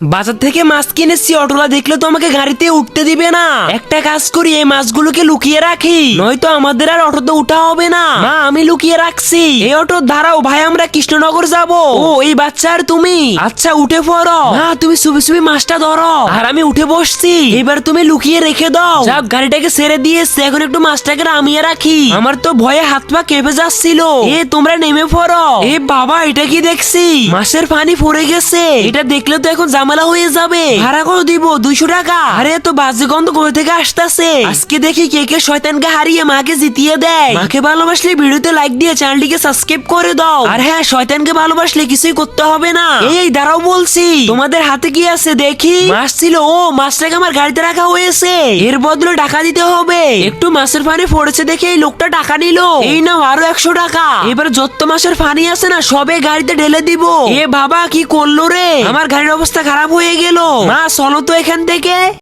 বাজার থেকে মাছ কিনেছি, অটোলা দেখলে তো আমাকে গাড়িতে উঠতে দিবে না। একটা কাজ করি, এই মাছগুলোকে লুকিয়ে রাখি, নয়তো আমাদের আর অটোতে উঠা হবে না। মা, আমি লুকিয়ে রাখছি। এই অটো দাঁড়াও ভাই, আমরা কৃষ্ণনগর যাব। ও, এই বাচ্চা আর তুমি? আচ্ছা, উঠে পড়ো। না, তুমি চুপি চুপি মাছটা ধরো, আর আমি উঠে বসছি। এবার তুমি লুকিয়ে রেখে দাও। যাক, গাড়িটাকে ছেড়ে দিয়েছে, এখন একটু মাছটাকে নামিয়ে রাখি। আমার তো ভয়ে হাত পা কেঁপে যাচ্ছিল। তোমরা নেমে পড়ো। বাবা, এটা কি দেখছি? মাছের পানি পড়ে গেছে। এটা দেখলে তো এখন ঝামেলা হয়ে যাবে। ভাড়া করে দিব 200 টাকা। আরে, তো বাজে গন্ধ কোথা থেকে আসতেছে? আজকে দেখি কে কে শয়তানকে হারিয়ে মাকে জিতিয়ে দেয়। মাকে ভালোবাসলে ভিডিওতে লাইক দিয়ে চ্যানেলটিকে সাবস্ক্রাইব করে দাও। আর হ্যাঁ, শয়তানকে ভালোবাসলে কিছুই করতে হবে না। এই দাঁড়াও বলছি, তোমাদের হাতে কি আছে দেখি? মাছ ছিল। ও, মাছটাকে আমার গাড়িতে রাখা হয়েছে, এর বদলে টাকা দিতে হবে। একটু মাছের পানি পড়েছে দেখে এই লোকটা টাকা নিল। এই নাও আরো 100 টাকা। এবার যত মাছের পানি আছে না, সবে গাড়িতে ঢেলে দিব। বাবা, কি করলো রে? আমার গাড়ির অবস্থা খারাপ হয়ে গেল। মা, চলো তো এখান থেকে।